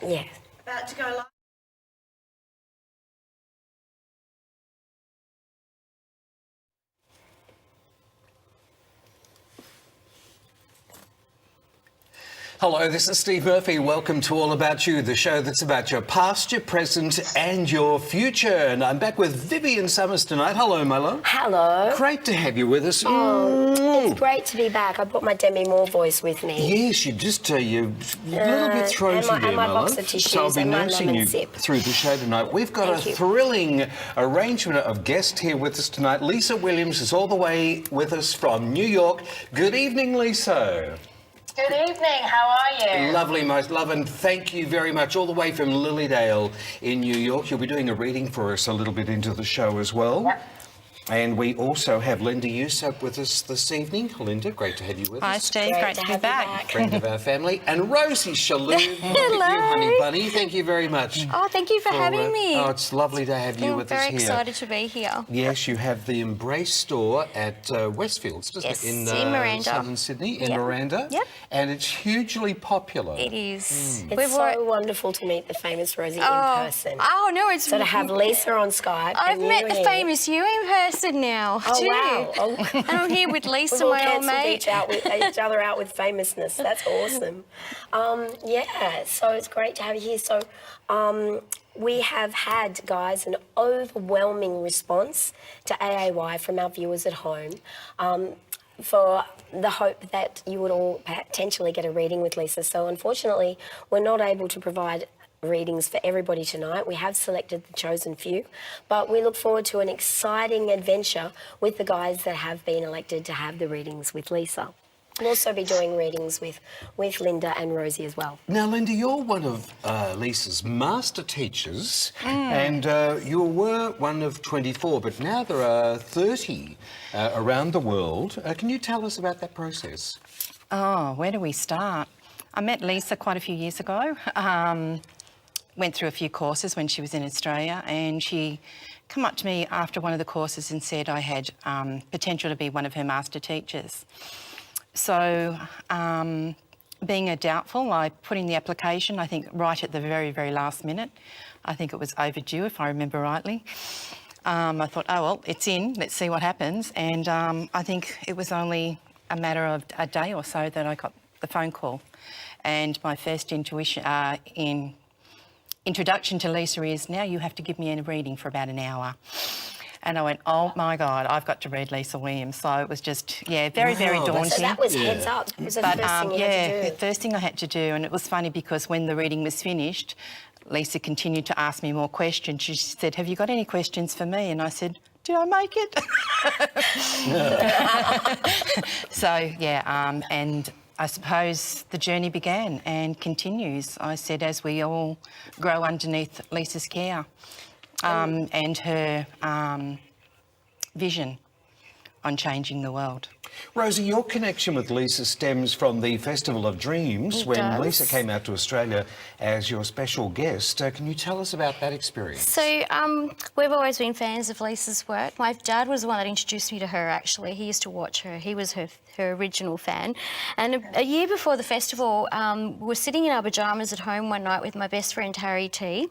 Yeah. About to go live. Hello, this is Steve Murphy. Welcome to All About You, the show that's about your past, your present and your future. And I'm back with Vivian Summers tonight. Hello, my love. Hello. Great to have you with us. It's great to be back. I brought my Demi Moore voice with me. Yes, you just, you're a little bit throaty and there, my my box love. of tissues So I'll be and my nursing lemon you sip. through the show tonight. We've got Thank a you. thrilling arrangement of guests here with us tonight. Lisa Williams is all the way with us from New York. Good evening, Lisa. Good evening, how are you? Lovely, most love, and thank you very much. All the way from Lilydale in New York. You'll be doing a reading for us a little bit into the show as well. Yep. And we also have Linda Usope with us this evening. Linda, great to have you with Hi, us. Steve. Great to be back. Friend of our family. And Rosie Shalhoub. Hello. You, honey bunny. Thank you very much. Oh, thank you for having me. Oh, it's lovely to have you with us here. Very excited to be here. Yes, you have the Embrace store at Westfields, doesn't Yes, it? in Miranda. Southern Sydney, in Miranda. Yep. And it's hugely popular. It is. It's so wonderful to meet the famous Rosie in person. Oh, no, it's... So to have Lisa on Skype. I've and met you the here. famous you in person now, Oh, too. wow. Oh. And I'm here with Lisa, We've all my old cancelled mate. each other out with famousness. That's awesome. Yeah, so it's great to have you here. So we have had, guys, an overwhelming response to AAY from our viewers at home for the hope that you would all potentially get a reading with Lisa. So unfortunately, we're not able to provide readings for everybody tonight. We have selected the chosen few, but we look forward to an exciting adventure with the guys that have been elected to have the readings with Lisa. We'll also be doing readings with Linda and Rosie as well. Now, Linda, you're one of Lisa's master teachers, and you were one of 24, but now there are 30 around the world. Can you tell us about that process? Oh, where do we start? I met Lisa quite a few years ago. Went through a few courses when she was in Australia, and she came up to me after one of the courses and said I had potential to be one of her master teachers. So, being a doubtful, I put in the application, I think right at the very, very last minute. I think it was overdue, if I remember rightly. I thought, oh, well, it's in, let's see what happens. And I think it was only a matter of a day or so that I got the phone call. And my first introduction to Lisa is, now you have to give me a reading for about an hour. And I went, oh my God, I've got to read Lisa Williams. So it was just, very, very daunting. So that was heads up. It was the first thing you had to do. The first thing I had to do. And it was funny because when the reading was finished, Lisa continued to ask me more questions. She said, have you got any questions for me? And I said, did I make it? So, and I suppose the journey began and continues. I said, as we all grow underneath Lisa's care and her vision on changing the world. Rosie, your connection with Lisa stems from the Festival of Dreams when Lisa came out to Australia as your special guest. Can you tell us about that experience? So we've always been fans of Lisa's work. My dad was the one that introduced me to her, actually. He used to watch her. He was her original fan. And a year before the festival, we were sitting in our pyjamas at home one night with my best friend, Harry T.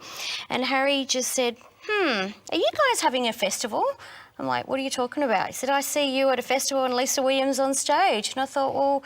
And Harry just said, are you guys having a festival? I'm like, what are you talking about? He said, I see you at a festival and Lisa Williams on stage. And I thought, well,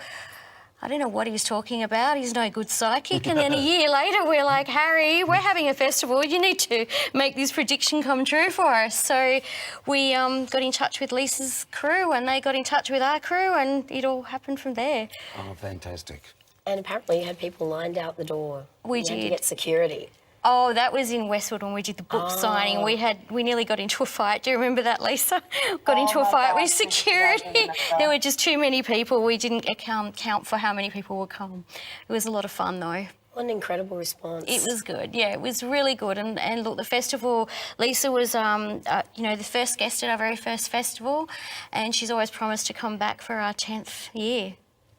I don't know what he's talking about. He's no good psychic. And then a year later, we're like, Harry, we're having a festival. You need to make this prediction come true for us. So we got in touch with Lisa's crew and they got in touch with our crew and it all happened from there. Oh, fantastic. And apparently you had people lined out the door. We You had to did. get security. Oh, that was in Westwood when we did the book signing. We nearly got into a fight. Do you remember that, Lisa? Got into a fight with security. There were just too many people. We didn't count for how many people would come. It was a lot of fun, though. What an incredible response. It was good, yeah, it was really good. And look, the festival, Lisa was, the first guest at our very first festival, and she's always promised to come back for our 10th year.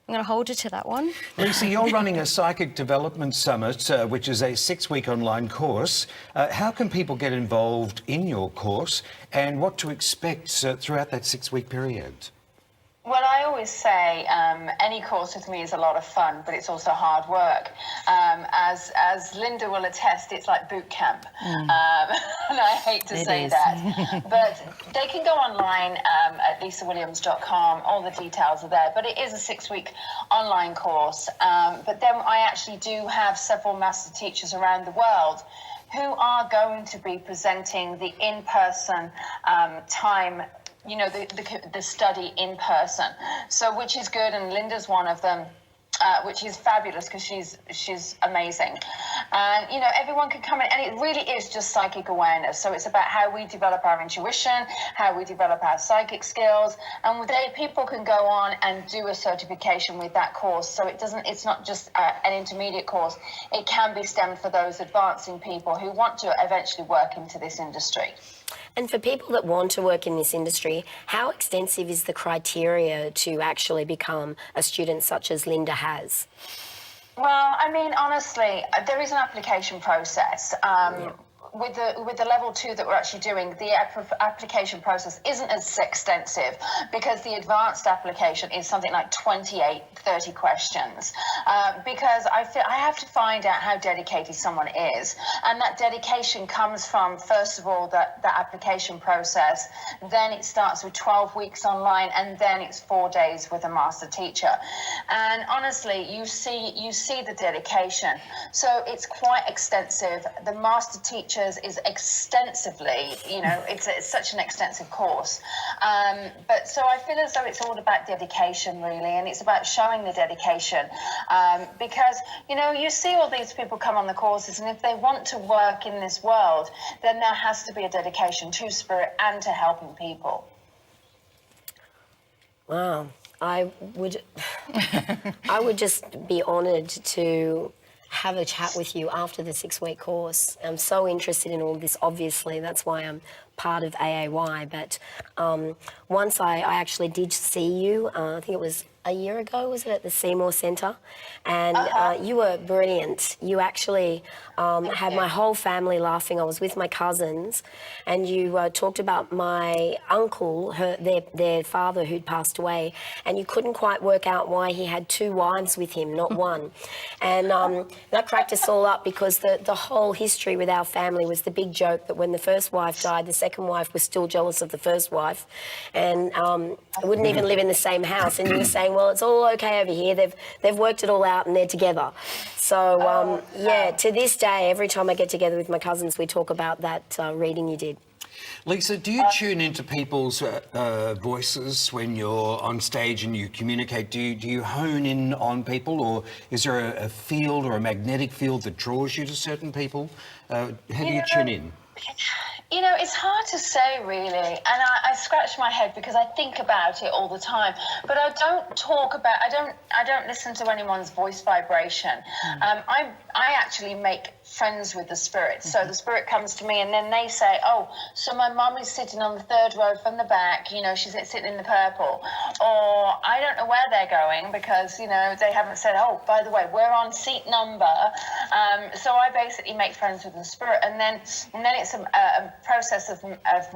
I'm going to hold her to that one. Lisa, you're running a Psychic Development Summit, which is a 6-week online course. How can people get involved in your course and what to expect throughout that 6-week period? Well, I always say any course with me is a lot of fun, but it's also hard work. As Linda will attest, it's like boot camp. And I hate to say that. But they can go online at lisawilliams.com. All the details are there. But it is a 6-week online course. But then I actually do have several master teachers around the world who are going to be presenting the in-person time, you know, the study in person. So, which is good, and Linda's one of them, which is fabulous because she's amazing. And, you know, everyone can come in, and it really is just psychic awareness. So it's about how we develop our intuition, how we develop our psychic skills, and people can go on and do a certification with that course. So it's not just an intermediate course. It can be STEM for those advancing people who want to eventually work into this industry. And for people that want to work in this industry, how extensive is the criteria to actually become a student such as Linda has? Well, I mean, honestly, there is an application process. With the level 2 that we're actually doing, the application process isn't as extensive because the advanced application is something like 28, 30 questions. Because I have to find out how dedicated someone is. And that dedication comes from, first of all, the application process. Then it starts with 12 weeks online, and then it's 4 days with a master teacher. And honestly, you see the dedication. So it's quite extensive. The master teacher is extensively, you know, it's such an extensive course. But so I feel as though it's all about dedication, really, and it's about showing the dedication. Because, you know, you see all these people come on the courses, and if they want to work in this world, then there has to be a dedication to spirit and to helping people. Wow. I would just be honoured to have a chat with you after the 6-week course. I'm so interested in all this, obviously. That's why I'm part of AAY. But once I actually did see you, I think it was a year ago, was it, at the Seymour Centre? And you were brilliant. You actually had my whole family laughing. I was with my cousins, and you talked about my uncle, their father who'd passed away, and you couldn't quite work out why he had 2 wives with him, not one. And that cracked us all up, because the whole history with our family was the big joke that when the first wife died, the second wife was still jealous of the first wife, and wouldn't even live in the same house. And you were saying, well, it's all okay over here. They've worked it all out and they're together. So, yeah, to this day, every time I get together with my cousins, we talk about that reading you did. Lisa, do you tune into people's voices when you're on stage and you communicate? Do you hone in on people, or is there a field or a magnetic field that draws you to certain people? How do you tune in? You know, it's hard to say, really, and I scratch my head because I think about it all the time. But I don't talk about. I don't listen to anyone's voice vibration. I actually make friends with the spirit. So the spirit comes to me, and then they say, "Oh, so my mum is sitting on the 3rd row from the back. You know, she's sitting in the purple." Or I don't know where they're going because, you know, they haven't said, "Oh, by the way, we're on seat number." So I basically make friends with the spirit, and then it's a process of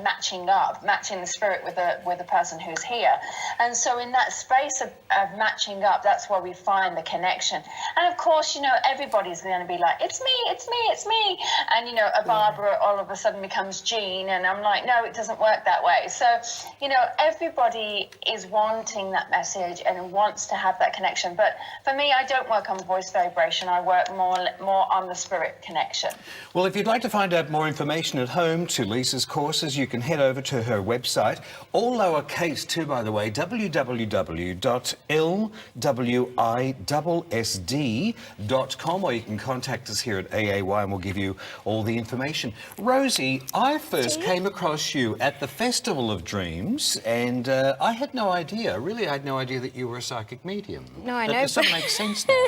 matching the spirit with the person who's here. And so in that space of matching up, that's where we find the connection. And of course, you know, everybody's going to be like, it's me, it's me, it's me. And, you know, a Barbara all of a sudden becomes Jean, and I'm like, no, it doesn't work that way. So, you know, everybody is wanting that message and wants to have that connection. But for me, I don't work on voice vibration. I work more on the spirit connection. Well, if you'd like to find out more information at home to Lisa's courses, you can head over to her website, all lowercase too, by the way, www.lwissd.com, or you can contact us here at AAY and we'll give you all the information. Rosie, I first came across you at the Festival of Dreams, and I had no idea, really, I had no idea that you were a psychic medium. No, I know. That doesn't make sense now.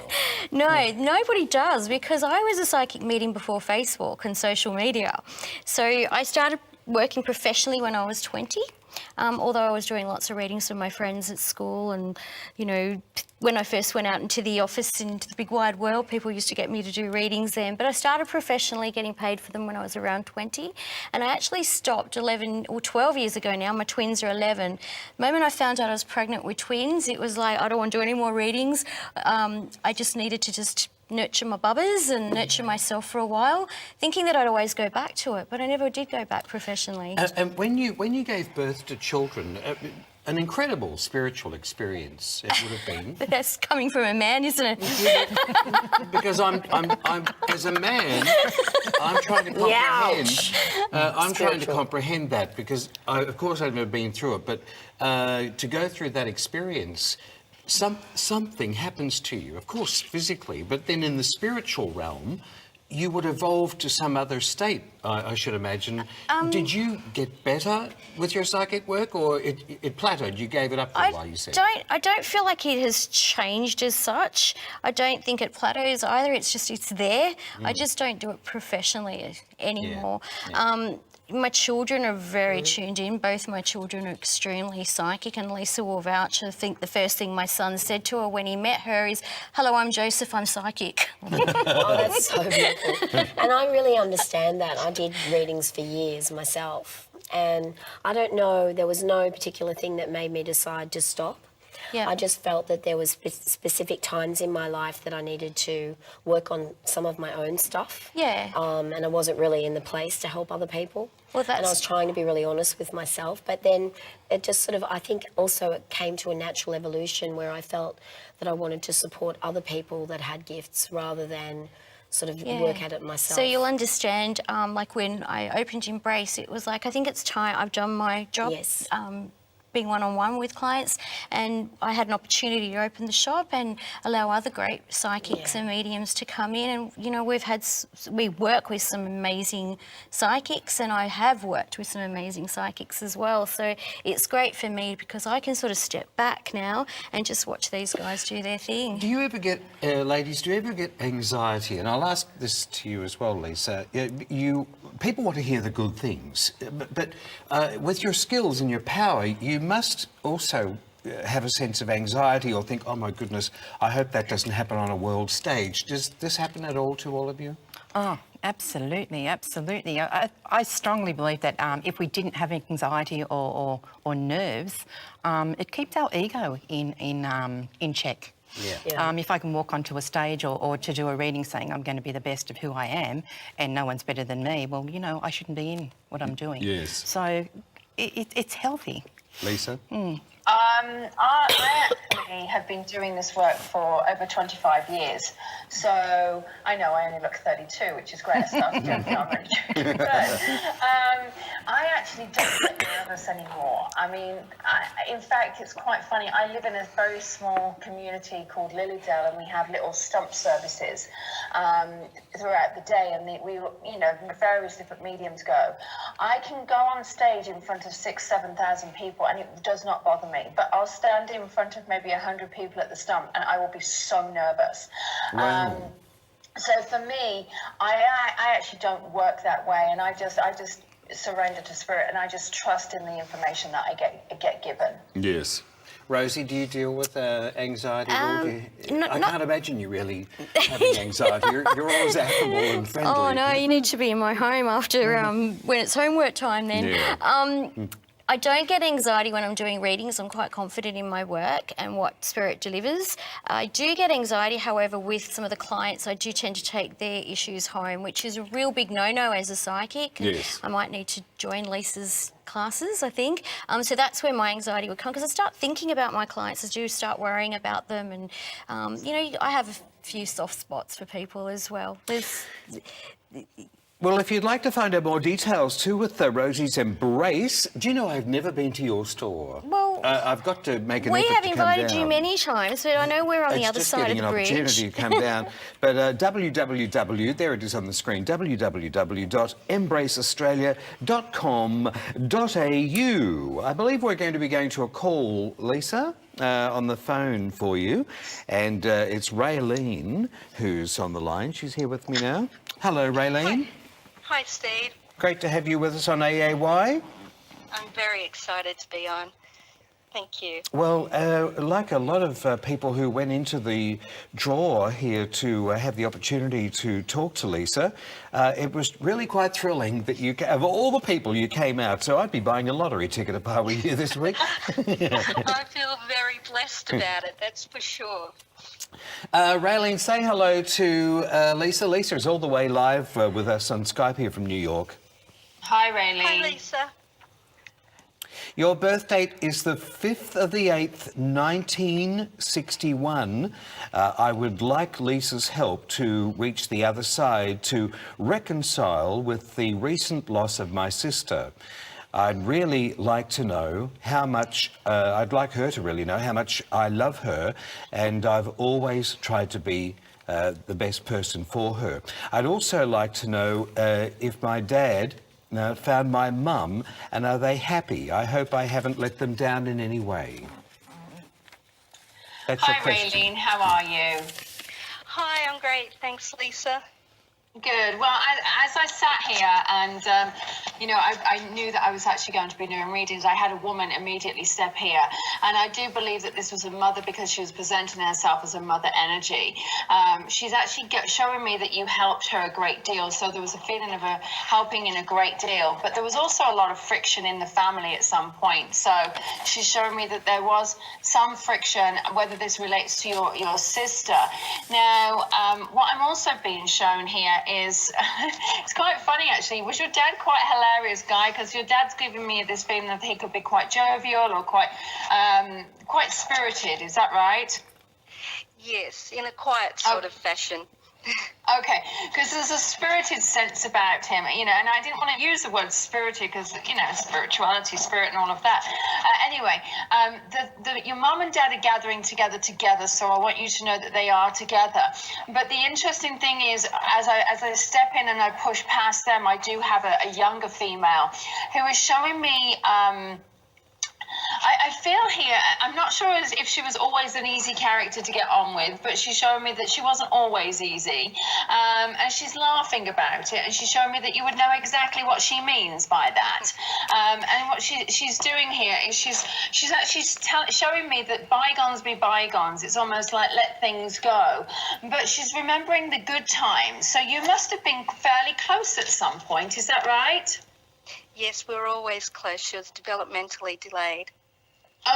No, nobody does, because I was a psychic medium before Facebook and social media. So I started working professionally when I was 20. Although I was doing lots of readings for my friends at school, and, you know, when I first went out into the office, into the big wide world, people used to get me to do readings then. But I started professionally getting paid for them when I was around 20. And I actually stopped 11 or 12 years ago now. My twins are 11. The moment I found out I was pregnant with twins, it was like, I don't want to do any more readings. I just needed to just nurture my bubbers and nurture myself for a while, thinking that I'd always go back to it, but I never did go back professionally. And when you gave birth to children, an incredible spiritual experience it would have been. But that's coming from a man, isn't it? Because I'm as a man, I'm trying to comprehend. I'm trying to comprehend that because, of course, I've never been through it, but to go through that experience. Something happens to you, of course, physically, but then in the spiritual realm, you would evolve to some other state, I should imagine. Did you get better with your psychic work, or it plateaued? You gave it up for a while, you said. I don't feel like it has changed as such. I don't think it plateaus either. It's just, it's there. I just don't do it professionally anymore. Yeah. My children are very tuned in. Both my children are extremely psychic, and Lisa will vouch. I think the first thing my son said to her when he met her is, "Hello, I'm Joseph, I'm psychic." Oh, that's so beautiful. And I really understand that. I did readings for years myself. And I don't know, there was no particular thing that made me decide to stop. Yeah. I just felt that there was specific times in my life that I needed to work on some of my own stuff. Yeah. And I wasn't really in the place to help other people. Well, And I was trying to be really honest with myself. But then it just sort of, I think also it came to a natural evolution where I felt that I wanted to support other people that had gifts rather than sort of work at it myself. So you'll understand, like when I opened Embrace, it was like, I think it's time I've done my job. Yes. Being one-on-one with clients, and I had an opportunity to open the shop and allow other great psychics and mediums to come in. And you know, we work with some amazing psychics, and I have worked with some amazing psychics as well. So it's great for me because I can sort of step back now and just watch these guys do their thing. Do you ever get, ladies, do you ever get anxiety? And I'll ask this to you as well, Lisa. People want to hear the good things, but with your skills and your power, you must also have a sense of anxiety or think, oh my goodness, I hope that doesn't happen on a world stage. Does this happen at all to all of you? Oh, absolutely, absolutely. I strongly believe that if we didn't have anxiety or nerves, it keeps our ego in check. Yeah. If I can walk onto a stage or to do a reading saying I'm going to be the best of who I am and no one's better than me, well, you know, I shouldn't be in what I'm doing. Yes. So it's healthy. Lisa? I actually have been doing this work for over 25 years. So I know I only look 32, which is great. I started joking already. But I actually don't get nervous anymore. I mean, in fact, it's quite funny. I live in a very small community called Lilydale, and we have little stump services throughout the day. And we, you know, various different mediums go. I can go on stage in front of 6,000 to 7,000 people, and it does not bother me. But I'll stand in front of maybe 100 people at the stump, and I will be so nervous. Wow. So for me, I actually don't work that way, and I just surrender to spirit, and I just trust in the information that I get given. Yes. Rosie, do you deal with anxiety? I can't imagine you really having anxiety. You're always affable and friendly. Oh no, you need to be in my home after when it's homework time then. Yeah. I don't get anxiety when I'm doing readings. I'm quite confident in my work and what Spirit delivers. I do get anxiety, however, with some of the clients. I do tend to take their issues home, which is a real big no-no as a psychic. Yes. I might need to join Lisa's classes, I think. So that's where my anxiety would come, because I start thinking about my clients. I do start worrying about them, and you know, I have a few soft spots for people as well. Well, if you'd like to find out more details too with Rosie's Embrace, do you know I've never been to your store? Well, I've got to make an effort we to have come invited down. you many times, but I know we're on the other side of the bridge. It's just getting an opportunity to come down. But www, there it is on the screen, www.embraceaustralia.com.au. I believe we're going to be going to a call, Lisa, on the phone for you. And it's Raylene who's on the line. She's here with me now. Hello, Raylene. Hi, Steve. Great to have you with us on AAY. I'm very excited to be on. Thank you. Well, like a lot of people who went into the draw here to have the opportunity to talk to Lisa, it was really quite thrilling that of all the people you came out, so I'd be buying a lottery ticket if I were you this week. I feel very blessed about it, that's for sure. Raylene, say hello to Lisa. Lisa is all the way live with us on Skype here from New York. Hi, Raylene. Hi, Lisa. Your birth date is the 5th of the 8th, 1961. I would like Lisa's help to reach the other side to reconcile with the recent loss of my sister. I'd really like to know how much, I'd like her to really know how much I love her, and I've always tried to be the best person for her. I'd also like to know if my dad found my mum, and are they happy? I hope I haven't let them down in any way. That's your Hi, question. Raylene. How are you? Hi, I'm great. Thanks, Lisa. Good. Well, as I sat here and, I knew that I was actually going to be doing readings, I had a woman immediately step here. And I do believe that this was a mother because she was presenting herself as a mother energy. She's actually showing me that you helped her a great deal. So there was a feeling of her helping in a great deal. But there was also a lot of friction in the family at some point. So she's showing me that there was some friction, whether this relates to your sister. Now, what I'm also being shown here is, it's quite funny actually, was your dad quite a hilarious guy? Because your dad's giving me this feeling that he could be quite jovial or quite spirited, is that right? Yes, in a quiet sort of fashion. Okay, because there's a spirited sense about him, and I didn't want to use the word spirited because, spirituality, spirit and all of that. Anyway, your mum and dad are gathering together, so I want you to know that they are together. But the interesting thing is, as I step in and I push past them, I do have a younger female who is showing me... I feel here, I'm not sure if she was always an easy character to get on with, but she's showing me that she wasn't always easy. And she's laughing about it, and she's showing me that you would know exactly what she means by that. And what she's doing here is she's actually showing me that bygones be bygones. It's almost like let things go. But she's remembering the good times. So you must have been fairly close at some point, is that right? Yes, we're always close. She was developmentally delayed.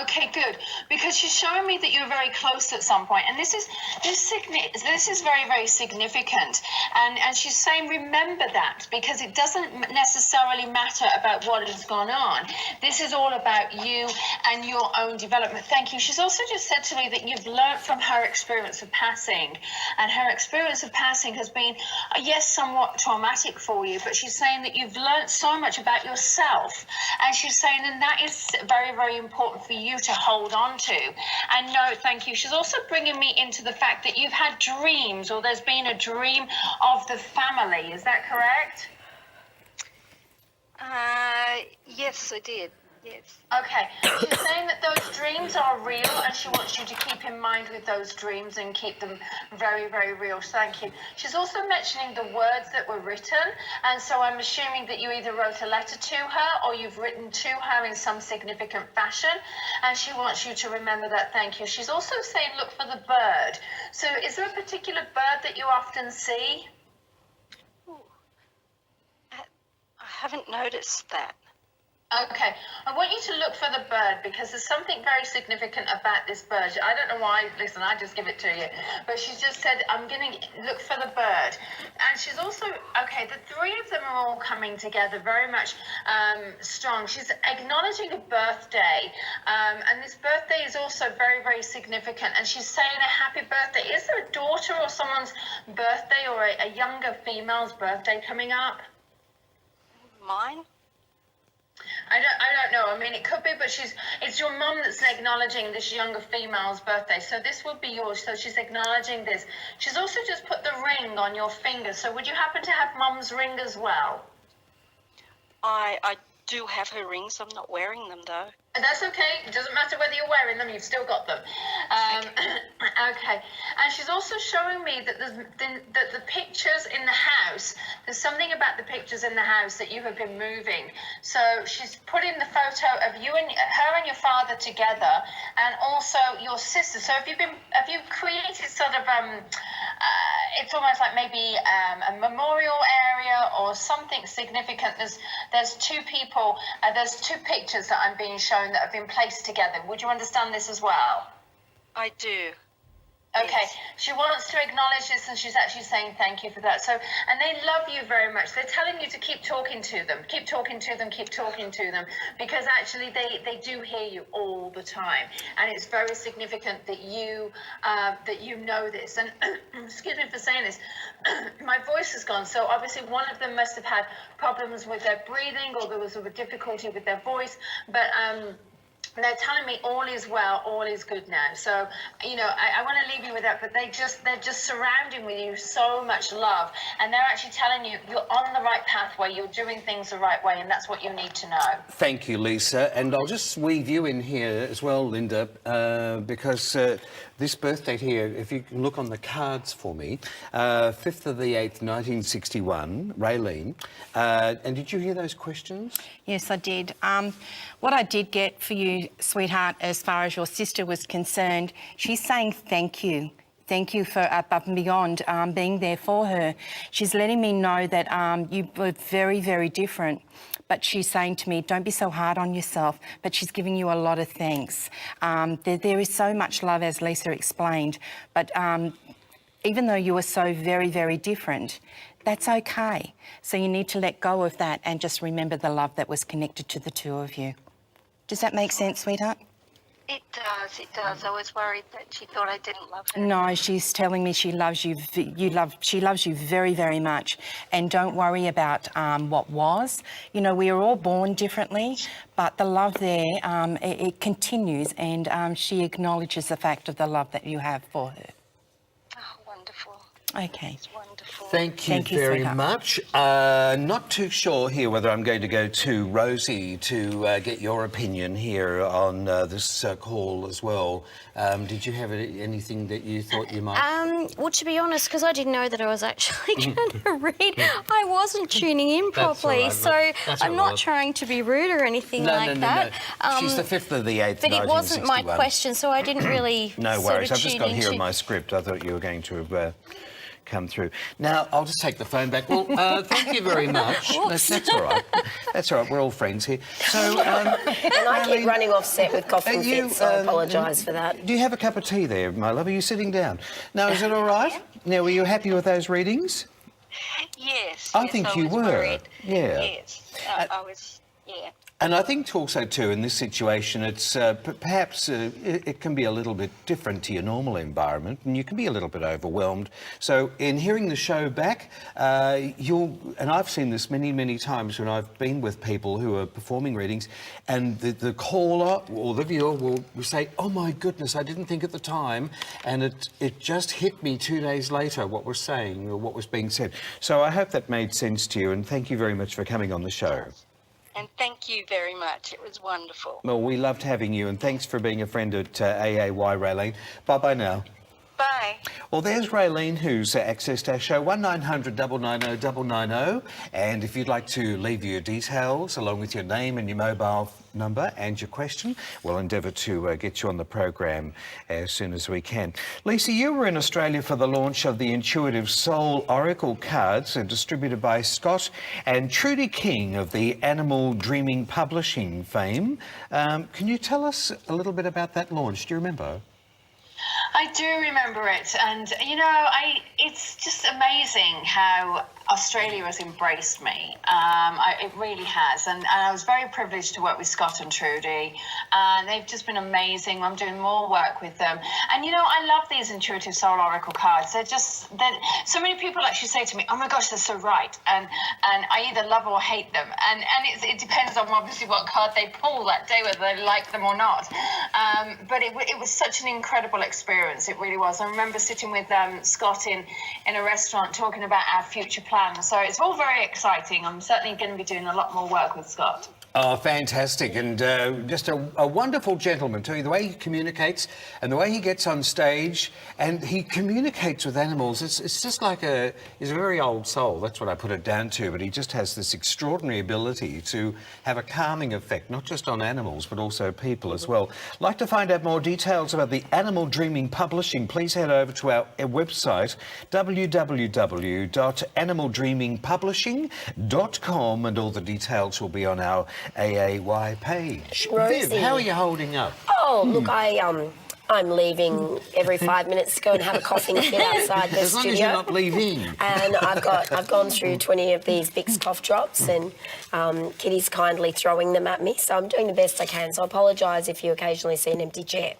Okay, good. Because she's showing me that you were very close at some point, and this is very, very significant. And she's saying, remember that, because it doesn't necessarily matter about what has gone on. This is all about you and your own development. Thank you. She's also just said to me that you've learnt from her experience of passing, and her experience of passing has been, yes, somewhat traumatic for you, but she's saying that you've learnt so much about yourself, and she's saying, and that is very, very important for you to hold on to. And no, thank you. She's also bringing me into the fact that you've had dreams, or there's been a dream of the family. Is that correct? Yes, I did. Yes. Okay. She's saying that those dreams are real, and she wants you to keep in mind with those dreams and keep them very, very real. Thank you. She's also mentioning the words that were written, and so I'm assuming that you either wrote a letter to her or you've written to her in some significant fashion, and she wants you to remember that. Thank you. She's also saying look for the bird. So is there a particular bird that you often see? Ooh. I haven't noticed that. Okay, I want you to look for the bird because there's something very significant about this bird. I don't know why, listen, I just give it to you. But she's just said, I'm going to look for the bird. And she's also, okay, the three of them are all coming together very much strong. She's acknowledging a birthday. And this birthday is also very, very significant. And she's saying a happy birthday. Is there a daughter or someone's birthday or a younger female's birthday coming up? Mine? I don't know. I mean, it could be, but it's your mum that's acknowledging this younger female's birthday. So this would be yours. So she's acknowledging this. She's also just put the ring on your finger. So would you happen to have mum's ring as well? I do have her rings. I'm not wearing them, though. And that's okay. It doesn't matter whether you're wearing them, you've still got them. Okay. And she's also showing me that that the pictures in the house, there's something about the pictures in the house that you have been moving. So she's put in the photo of you and her and your father together, and also your sister. So have you created sort of it's almost like maybe a memorial area or something significant. There's two people, there's two pictures that I'm being shown that have been placed together. Would you understand this as well? I do. Okay, Yes. she wants to acknowledge this, and she's actually saying thank you for that. So, and they love you very much. They're telling you to keep talking to them, keep talking to them, keep talking to them, because actually they do hear you all the time, and it's very significant that you know this. And excuse me for saying this, my voice has gone. So obviously one of them must have had problems with their breathing, or there was a difficulty with their voice, but they're telling me all is well, all is good now. So, you know, I want to leave you with that, but they're just surrounding with you so much love, and they're actually telling you you're on the right pathway, you're doing things the right way, and that's what you need to know. Thank you, Lisa. And I'll just weave you in here as well, Linda, because this birth date here, if you can look on the cards for me, 5th of the 8th, 1961, Raylene. And did you hear those questions? Yes, I did. What I did get for you, sweetheart, as far as your sister was concerned, she's saying thank you. Thank you for above and beyond being there for her. She's letting me know that you were very, very different. But she's saying to me, don't be so hard on yourself. But she's giving you a lot of thanks. There is so much love, as Lisa explained. But even though you were so very, very different, that's okay. So you need to let go of that and just remember the love that was connected to the two of you. Does that make sense, sweetheart? It does, it does. I was worried that she thought I didn't love her. No, she's telling me she loves you. She loves you very, very much. And don't worry about what was. You know, we are all born differently, but the love there, it continues, and she acknowledges the fact of the love that you have for her. Oh, wonderful. Okay. It's wonderful. Thank you, Thank you, very sweetheart. much. Not too sure here whether I'm going to go to Rosie to get your opinion here on this call as well. Did you have anything that you thought you might... Well, to be honest, because I didn't know that I was actually going to read, I wasn't tuning in That's properly. all right, So that's I'm all not right. trying to be rude or anything like that. No. She's the 5th of the 8th, But it wasn't my 1961. question, so I didn't really No sort worries. of I've just tune got here into- in my script. I thought you were going to come through. Now, I'll just take the phone back. Well, thank you very much. That's all right. That's all right. We're all friends here. So, And I keep running off set with coughing fits, so I apologise for that. Do you have a cup of tea there, my love? Are you sitting down? Now, is it all right? Now, were you happy with those readings? Yes. I yes, think you was were. worried. Yeah. Yes. I was, yeah. And I think also, too, in this situation, it's perhaps it can be a little bit different to your normal environment, and you can be a little bit overwhelmed. So in hearing the show back, and I've seen this many, many times when I've been with people who are performing readings, and the caller or the viewer will say, oh, my goodness, I didn't think at the time, and it just hit me 2 days later what we're saying or what was being said. So I hope that made sense to you, and thank you very much for coming on the show. And thank you very much. It was wonderful. Well, we loved having you, and thanks for being a friend at AAY, Raylene. Bye-bye now. Bye. Well, there's Raylene, who's accessed our show, 1900 990 990. And if you'd like to leave your details, along with your name and your mobile number and your question, we'll endeavour to get you on the program as soon as we can. Lisa, you were in Australia for the launch of the Intuitive Soul Oracle cards, distributed by Scott and Trudy King of the Animal Dreaming Publishing fame. Can you tell us a little bit about that launch? Do you remember? I do remember it, and you know, it's just amazing how Australia has embraced me. It really has, and I was very privileged to work with Scott and Trudy, and they've just been amazing. I'm doing more work with them, and you know, I love these Intuitive Soul Oracle cards. They're so many people actually say to me, "Oh my gosh, they're so right," and I either love or hate them, and it depends on obviously what card they pull that day, whether they like them or not. But it was such an incredible experience. It really was. I remember sitting with Scott in a restaurant talking about our future plans. So it's all very exciting. I'm certainly going to be doing a lot more work with Scott. Oh, fantastic. And just a wonderful gentleman, too. The way he communicates and the way he gets on stage and he communicates with animals. It's just like he's a very old soul. That's what I put it down to. But he just has this extraordinary ability to have a calming effect, not just on animals, but also people as well. Like to find out more details about the Animal Dreaming Publishing, please head over to our website, www.animaldreamingpublishing.com, and all the details will be on our AAY page. Rosie. Viv, how are you holding up? Oh, look, I'm leaving every 5 minutes to go and have a coughing fit outside the As long studio. as you're not leaving. And I've gone through 20 of these Vicks cough drops, and Kitty's kindly throwing them at me, so I'm doing the best I can. So I apologise if you occasionally see an empty chair.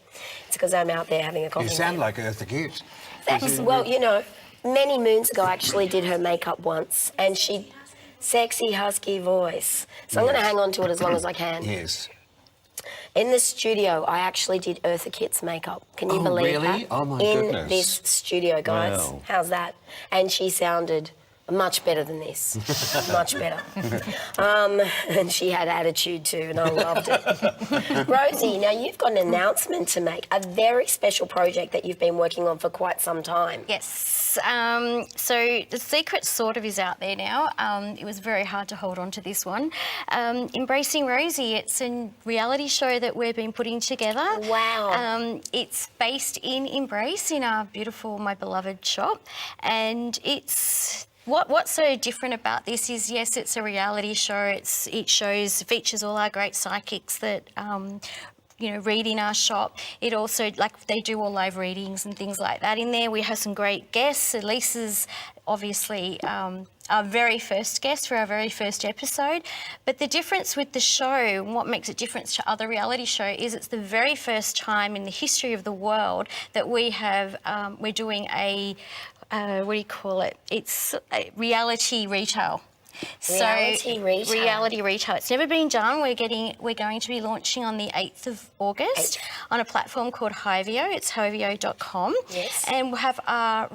It's because I'm out there having a coughing You sound fit. like Eartha Kitt. Well, you know, many moons ago I actually did her makeup once, and sexy husky voice. So I'm going to hang on to it as long as I can. Yes. In the studio, I actually did Eartha Kitt's makeup. Can you believe really? that? Oh, my In goodness. this studio, guys. Wow. How's that? And she sounded much better than this. Much better. And she had attitude too, and I loved it. Rosie, now you've got an announcement to make, a very special project that you've been working on for quite some time. Yes. So the secret sort of is out there now. It was very hard to hold on to this one. Embracing Rosie, it's a reality show that we've been putting together. Wow. It's based in Embrace, in our beautiful, my beloved shop, and it's... What's so different about this is, yes, it's a reality show. It features all our great psychics that read in our shop. It also, they do all live readings and things like that in there. We have some great guests. Lisa's obviously our very first guest for our very first episode. But the difference with the show, and what makes it different to other reality shows, is it's the very first time in the history of the world that we have, we're doing a, what do you call it? It's a reality retail. Reality retail. Reality retail. It's never been done. We're going to be launching on the 8th of August on a platform called Hyvio. It's hyvio.com. Yes. And we'll have our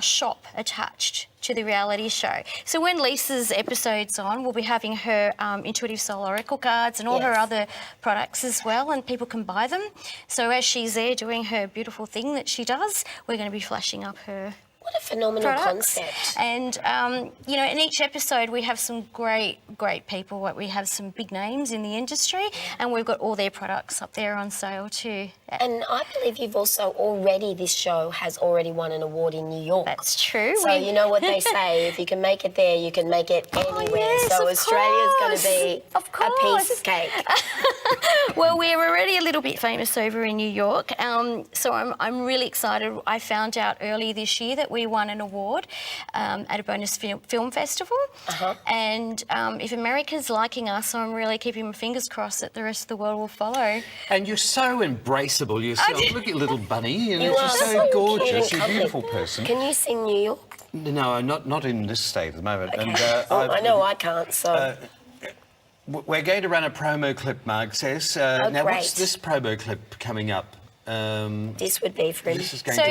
shop attached to the reality show. So when Lisa's episode's on, we'll be having her Intuitive Soul Oracle cards and all her other products as well, and people can buy them. So as she's there doing her beautiful thing that she does, we're going to be flashing up her What a phenomenal products. concept. And, in each episode we have some great people. We have some big names in the industry, and we've got all their products up there on sale too. And I believe you've also this show has already won an award in New York. That's true. So you know what they say, if you can make it there, you can make it anywhere. yes, so of Australia's going to be Of a course. piece of cake. Well, we're already a little bit famous over in New York, so I'm really excited. I found out early this year that we won an award at a bonus film festival. And if America's liking us, I'm really keeping my fingers crossed that the rest of the world will follow. And you're so embraceable yourself. Look at your little bunny, and You you're are just so so cute gorgeous. and You're a cuddly. beautiful person. Can you sing New York? No, not in this state at the moment. Okay. And I know I can't, so... we're going to run a promo clip, Marg says. Now, great. what's this promo clip coming up? This would be for This is going to be...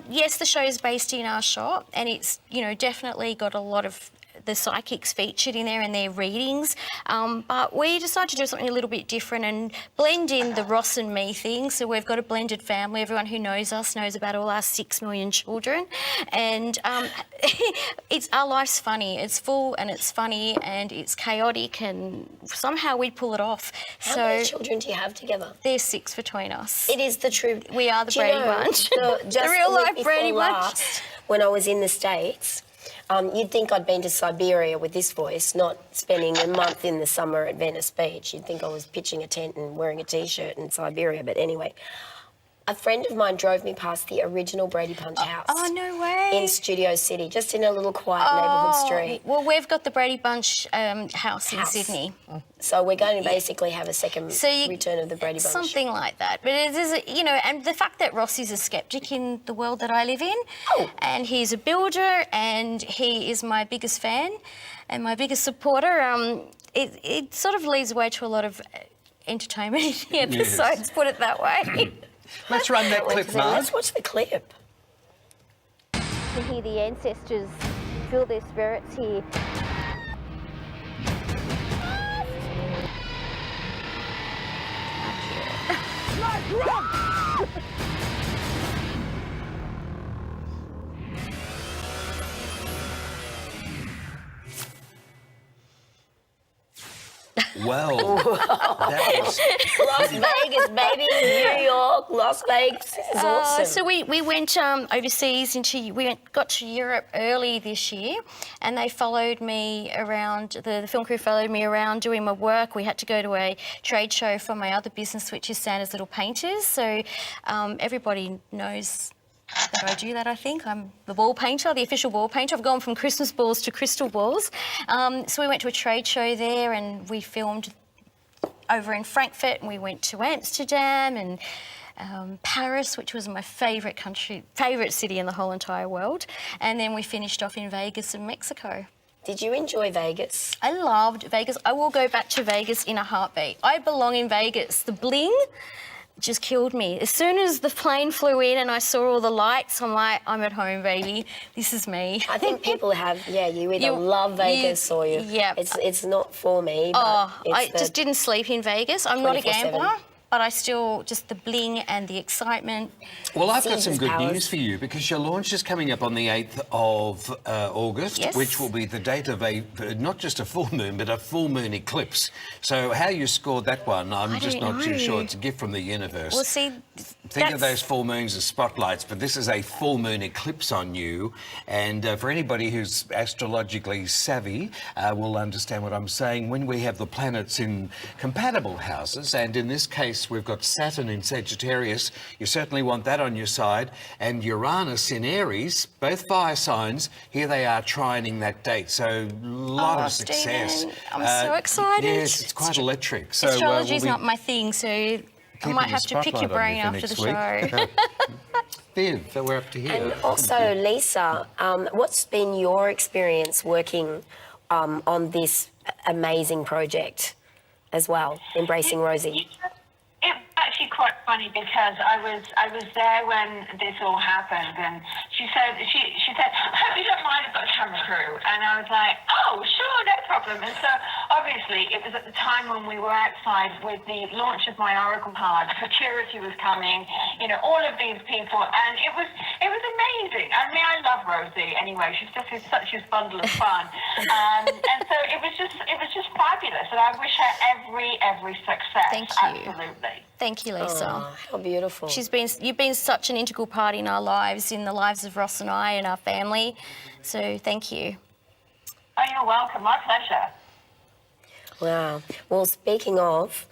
Yes, the show is based in our shop, and it's definitely got a lot of the psychics featured in there and their readings. But we decided to do something a little bit different and blend in the Ross and me thing. So we've got a blended family. Everyone who knows us knows about all our 6 million children. And our life's funny. It's full and it's funny and it's chaotic, and somehow we pull it off. How many children do you have together? There's 6 between us. It is the true... We are the Do you Brady know, Bunch. Just The real the week life Brady before Bunch. last, when I was in the States, you'd think I'd been to Siberia with this voice, not spending a month in the summer at Venice Beach. You'd think I was pitching a tent and wearing a T-shirt in Siberia. But anyway, a friend of mine drove me past the original Brady Bunch house. Oh, no way. In Studio City, just in a little quiet neighbourhood street. Well, we've got the Brady Bunch house in Sydney. So we're going to basically have a second return of the Brady Bunch. Something like that. But it is, and the fact that Ross is a skeptic in the world that I live in, and he's a builder, and he is my biggest fan and my biggest supporter, it sort of leads way to a lot of entertainment in the episodes, put it that way. Let's run that clip, Marg. Let's watch the clip. You can hear the ancestors, feel their spirits here. Well, that was... Las Vegas, baby, New York, Las Vegas. This is awesome. So we went overseas got to Europe early this year, and they followed me around. The film crew followed me around doing my work. We had to go to a trade show for my other business, which is Santa's Little Painters. So everybody knows that I do that, I think. I'm the wall painter, the official wall painter. I've gone from Christmas balls to crystal balls. So we went to a trade show there and we filmed over in Frankfurt, and we went to Amsterdam and Paris, which was my favourite city in the whole entire world. And then we finished off in Vegas and Mexico. Did you enjoy Vegas? I loved Vegas. I will go back to Vegas in a heartbeat. I belong in Vegas. The bling just killed me. As soon as the plane flew in and I saw all the lights, I'm like, I'm at home, baby. This is me. I think people have, you either love Vegas or you. Yeah. It's not for me. But I just didn't sleep in Vegas. I'm not a 24/7. gambler, but I still, just the bling and the excitement. Well, I've got some Caesar's good Palace. news for you, because your launch is coming up on the 8th of August, Yes. which will be the date of not just a full moon, but a full moon eclipse. So how you scored that one, I'm just don't not too know. sure. It's a gift from the universe. Well, see, Think of those full moons as spotlights, but this is a full moon eclipse on you. And for anybody who's astrologically savvy will understand what I'm saying. When we have the planets in compatible houses, and in this case we've got Saturn in Sagittarius, you certainly want that on your side, and Uranus in Aries, both fire signs, here they are trining that date. So a lot of success. Stephen, I'm so excited. Yes, it's quite electric. So astrology's we'll be not my thing, so I keeping might the have to pick your spotlight on brain you for after the next show. week. Viv, we're up to here. And also, Lisa, what's been your experience working on this amazing project as well, Embracing Rosie? It was actually quite funny because I was there when this all happened, and she said, "Hope you don't mind about the camera crew," and I was like, "Oh, sure, no problem." And so obviously it was at the time when we were outside with the launch of my Oracle card. Security was coming, all of these people, and it was amazing. I mean, I love Rosie anyway. She's just such a bundle of fun, and so it was just fabulous, and I wish her every success. Thank you. Absolutely. Thank you, Lisa. Oh, how beautiful. You've been such an integral part in our lives, in the lives of Ross and I and our family. So thank you. Oh, you're welcome. My pleasure. Wow. Well, speaking of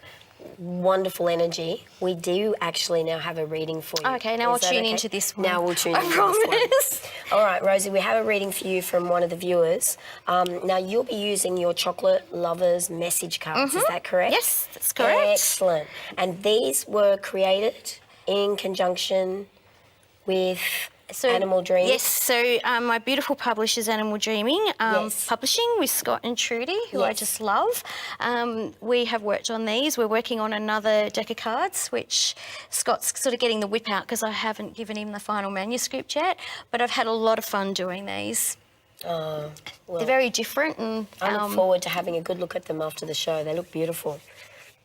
wonderful energy, we do actually now have a reading for you. Okay, now Is I'll that tune okay? into this one. Now we'll tune I into this one. promise. All right, Rosie, we have a reading for you from one of the viewers. Now, you'll be using your Chocolate Lovers message cards, is that correct? Yes, that's correct. Excellent. And these were created in conjunction with Animal Dreams? Yes, so my beautiful publishers, Animal Dreaming, Yes. Publishing with Scott and Trudy, who I Yes. just love. We have worked on these. We're working on another deck of cards, which Scott's sort of getting the whip out because I haven't given him the final manuscript yet, but I've had a lot of fun doing these. Well, They're very different, and I look forward to having a good look at them after the show. They look beautiful.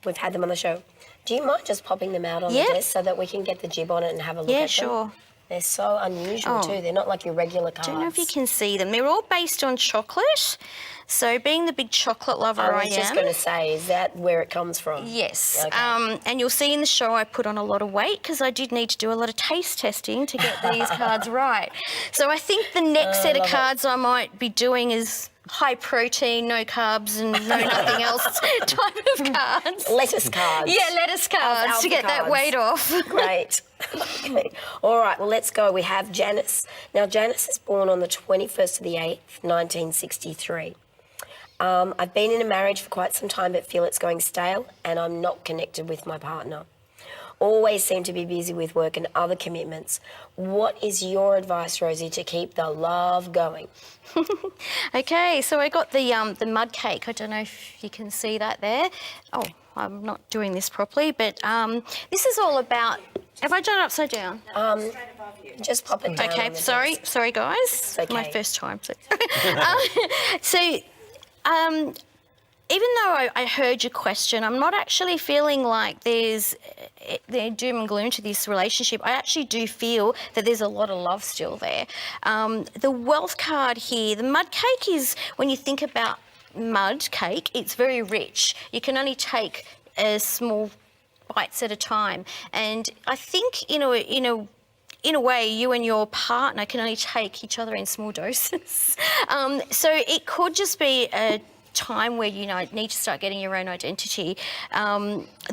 We've had them on the show. Do you mind just popping them out on Yeah. the desk so that we can get the jib on it and have a look at them? yeah, sure. They're so unusual too. They're not like your regular cards. I don't know if you can see them. They're all based on chocolate. So being the big chocolate lover I I was just am. going to say, is that where it comes from? Yes. Okay. And you'll see in the show I put on a lot of weight because I did need to do a lot of taste testing to get these cards right. So I think the next set of love it. cards I might be doing is high protein, no carbs and no nothing else type of cards. Lettuce cards. Yeah, lettuce cards Alpha to get that cards. weight off. Great. Okay. All right, well, let's go. We have Janice. Now, Janice is born on the 21st of the 8th, 1963. I've been in a marriage for quite some time but feel it's going stale and I'm not connected with my partner. Always seem to be busy with work and other commitments. What is your advice, Rosie, to keep the love going? Okay, so I got the mud cake. I don't know if you can see that there. Oh, I'm not doing this properly, but this is all about... Have I done it upside down? Just pop it down. Okay, on the sorry, desk. sorry guys. It's okay. My first time. So, even though I heard your question, I'm not actually feeling like there's the doom and gloom to this relationship. I actually do feel that there's a lot of love still there. The wealth card here, the mud cake is, when you think about mud cake, it's very rich. You can only take a small bites at a time. And I think, in a way, you and your partner can only take each other in small doses. So it could just be a time where you need to start getting your own identity.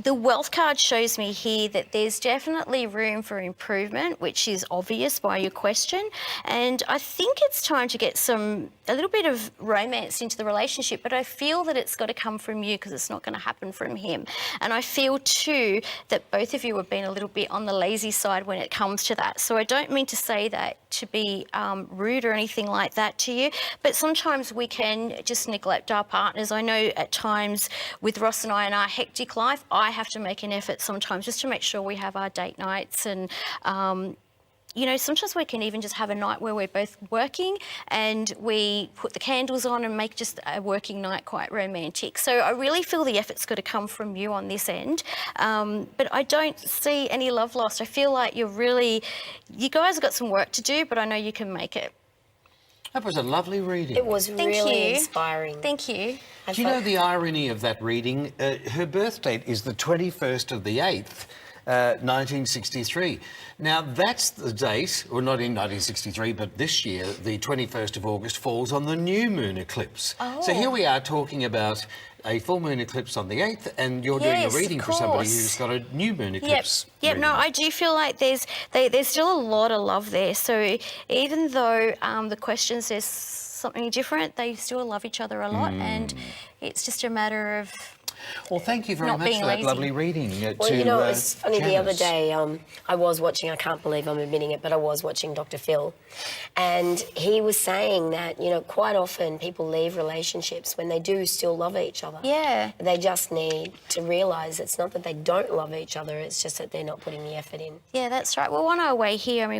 The wealth card shows me here that there's definitely room for improvement, which is obvious by your question. And I think it's time to get a little bit of romance into the relationship, but I feel that it's got to come from you because it's not going to happen from him. And I feel too that both of you have been a little bit on the lazy side when it comes to that. So I don't mean to say that to be rude or anything like that to you, but sometimes we can just neglect our partners. I know at times with Ross and I in our hectic life, I have to make an effort sometimes just to make sure we have our date nights, and sometimes we can even just have a night where we're both working and we put the candles on and make just a working night quite romantic. So I really feel the effort's got to come from you on this end. But I don't see any love lost. I feel like you guys have got some work to do, but I know you can make it. That was a lovely reading. It was really inspiring. Thank you. Do you know the irony of that reading? Her birth date is the 21st of the 8th, 1963. Now, that's the date, or not in 1963, but this year, the 21st of August, falls on the new moon eclipse. Oh. So here we are talking about a full moon eclipse on the 8th, and you're doing a reading for somebody who's got a new moon eclipse. Yep. No, I do feel like there's still a lot of love there. So even though the question says something different, they still love each other a lot, and it's just a matter of... Well, thank you very Not much being for that lazy. lovely reading. Well, it's funny, the other day I was watching, I can't believe I'm admitting it, but I was watching Dr. Phil, and he was saying that, quite often people leave relationships when they do still love each other. Yeah. They just need to realise it's not that they don't love each other, it's just that they're not putting the effort in. Yeah, that's right. Well, on our way here,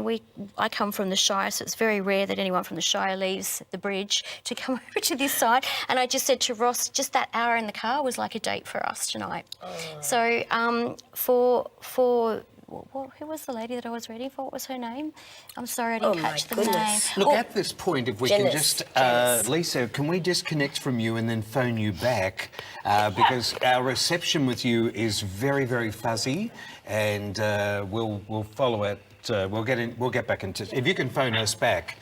I come from the Shire, so it's very rare that anyone from the Shire leaves the bridge to come over to this side. And I just said to Ross, just that hour in the car was like a date for us tonight. So who was the lady that I was reading for? What was her name? I'm sorry, I didn't catch the name. Look, at this point, if we can just... Lisa, can we disconnect from you and then phone you back? Because our reception with you is very, very fuzzy, and we'll follow it. We'll get back in touch. If you can phone us back...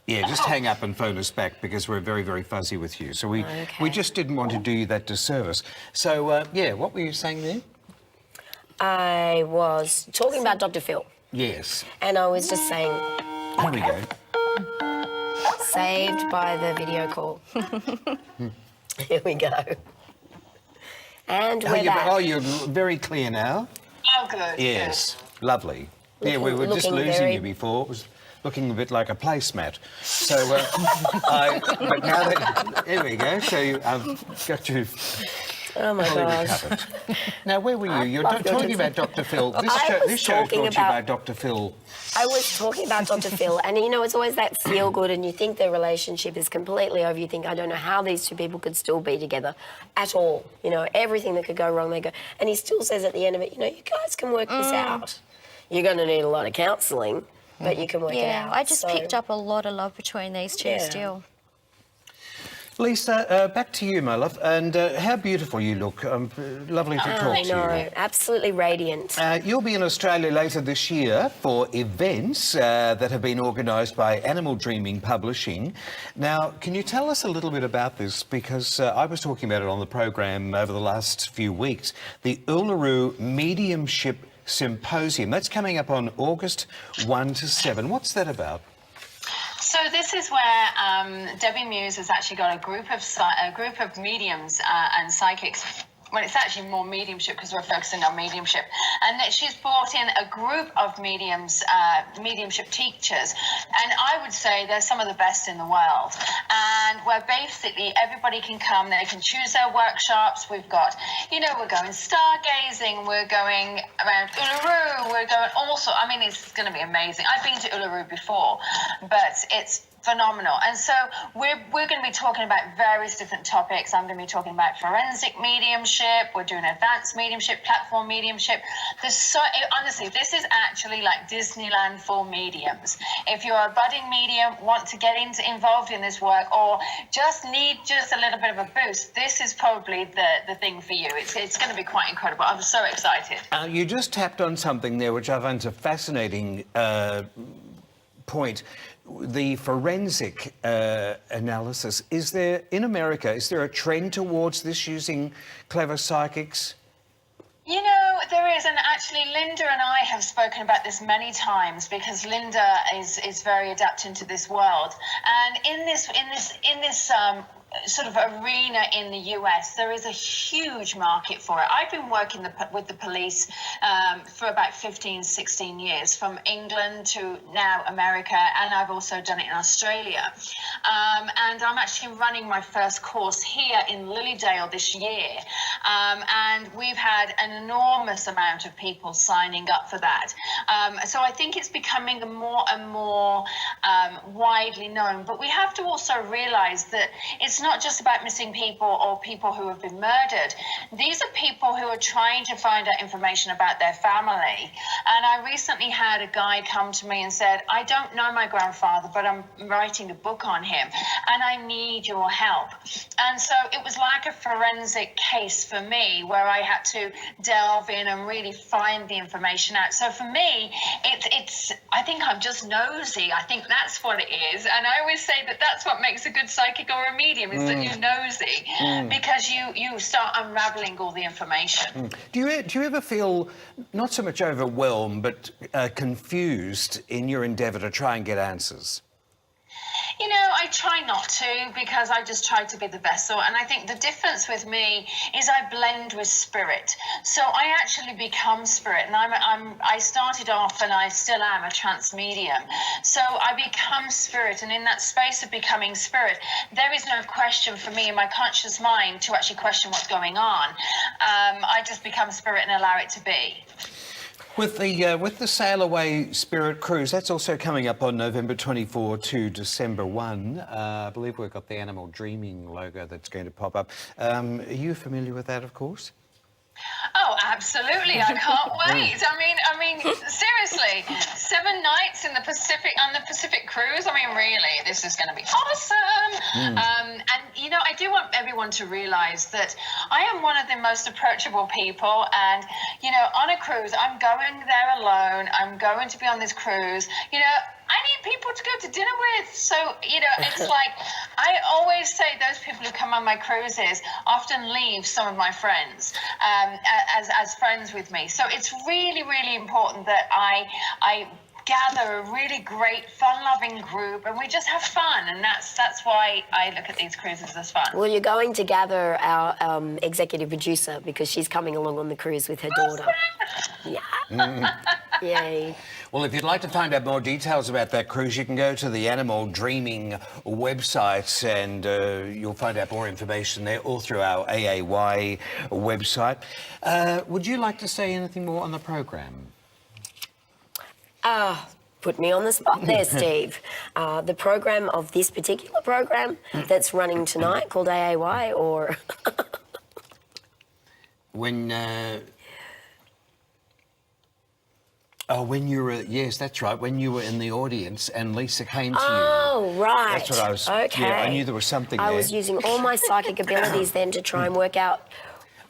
Yeah, just hang up and phone us back because we're very, very fuzzy with you. So we just didn't want to do you that disservice. So, what were you saying there? I was talking about Dr. Phil. Yes. And I was just saying... Here we go. Saved by the video call. Here we go. And we're back. You're very clear now. Oh, good. Yes, lovely. We were just losing you before. It was looking a bit like a placemat. So, but now that... Here we go. So I've got you... Oh, my gosh. Now, where were you? You're talking about Dr. Phil. This show brought to you by Dr. Phil. I was talking about Dr. Phil, and, it's always that feel-good, and you think the relationship is completely over. You think, I don't know how these two people could still be together at all. Everything that could go wrong, they go. And he still says at the end of it, you guys can work this out. You're going to need a lot of counselling, but you can work it out. I just picked up a lot of love between these two still. Lisa, back to you, my love. And how beautiful you look. Lovely to talk to you. I know, absolutely radiant. You'll be in Australia later this year for events that have been organised by Animal Dreaming Publishing. Now, can you tell us a little bit about this? Because I was talking about it on the program over the last few weeks. The Ulna Mediumship Symposium. That's coming up on August 1 to 7. What's that about? So this is where Debbie Muse has actually got a group of mediums and psychics. Well, it's actually more mediumship because we're focusing on mediumship. And that she's brought in a group of mediums, mediumship teachers. And I would say they're some of the best in the world. And where basically everybody can come, they can choose their workshops. We've got, we're going stargazing, we're going around Uluru, we're going also, it's going to be amazing. I've been to Uluru before, but it's phenomenal. And so we're going to be talking about various different topics. I'm going to be talking about forensic mediumship. We're doing advanced mediumship, platform mediumship. Honestly, this is actually like Disneyland for mediums. If you're a budding medium, want to get involved in this work, or just need a little bit of a boost, this is probably the thing for you. It's going to be quite incredible. I'm so excited. You just tapped on something there which I find a fascinating point. The forensic analysis. Is there, in America, is there a trend towards this, using clever psychics? You know, there is, and actually Linda and I have spoken about this many times, because Linda is very adapted to this world. And in this sort of arena in the US, there is a huge market for it. I've been working with the police for about 15, 16 years, from England to now America, and I've also done it in Australia. And I'm actually running my first course here in Lilydale this year. And we've had an enormous amount of people signing up for that. So I think it's becoming more and more widely known. But we have to also realize that it's not just about missing people or people who have been murdered. These are people who are trying to find out information about their family. And I recently had a guy come to me and said, I don't know my grandfather, but I'm writing a book on him and I need your help. And so it was like a forensic case for me, where I had to delve in and really find the information out. So for me, it's I think I'm just nosy. I think that's what it is. And I always say that that's what makes a good psychic or a medium, is that you're nosy, because you start unraveling all the information. Do you ever feel not so much overwhelmed, but confused in your endeavour to try and get answers? You know, I try not to, because I just try to be the vessel. And I think the difference with me is I blend with spirit. So I actually become spirit. And I started off, and I still am, a trance medium. So I become spirit. And in that space of becoming spirit, there is no question for me in my conscious mind to actually question what's going on. I just become spirit and allow it to be. With the Sail Away Spirit Cruise, that's also coming up on November 24 to December 1. I believe we've got the Animal Dreaming logo that's going to pop up. Are you familiar with that, of course? Oh, absolutely. I can't wait. I mean, seriously, 7 nights in the Pacific, on the Pacific cruise. I mean, really, this is going to be awesome. And, you know, I do want everyone to realize that I am one of the most approachable people. And, you know, on a cruise, I'm going there alone. I'm going to be on this cruise. You know, I need people to go to dinner with. So, you know, it's like, I always say those people who come on my cruises often leave some of my friends as friends with me. So it's really, really important that I gather a really great, fun-loving group, and we just have fun, and that's why I look at these cruises as fun. Well, you're going to gather our executive producer, because she's coming along on the cruise with her daughter. Yeah. Yay. Well, if you'd like to find out more details about that cruise, you can go to the Animal Dreaming website, and you'll find out more information there, all through our AAY website. Would you like to say anything more on the program? Put me on the spot there, Steve. The program of this particular program that's running tonight, called AAY, or... When you were, yes, that's right, when you were in the audience and Lisa came to you. Oh, right. That's what I was, okay. Yeah, I knew there was something there. I was using all my psychic abilities then to try and work out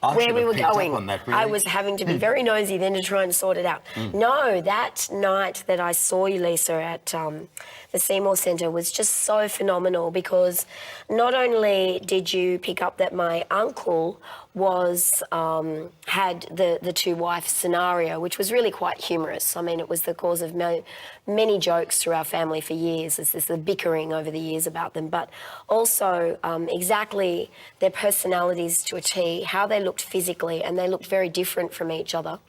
I where should we have were picked up going. on that, really. I was having to be very nosy then to try and sort it out. No, that night that I saw you, Lisa, at the Seymour Centre was just so phenomenal, because not only did you pick up that my uncle was had the two-wife scenario, which was really quite humorous. I mean, it was the cause of many jokes through our family for years. There's the bickering over the years about them, but also exactly their personalities to a T, how they looked physically, and they looked very different from each other,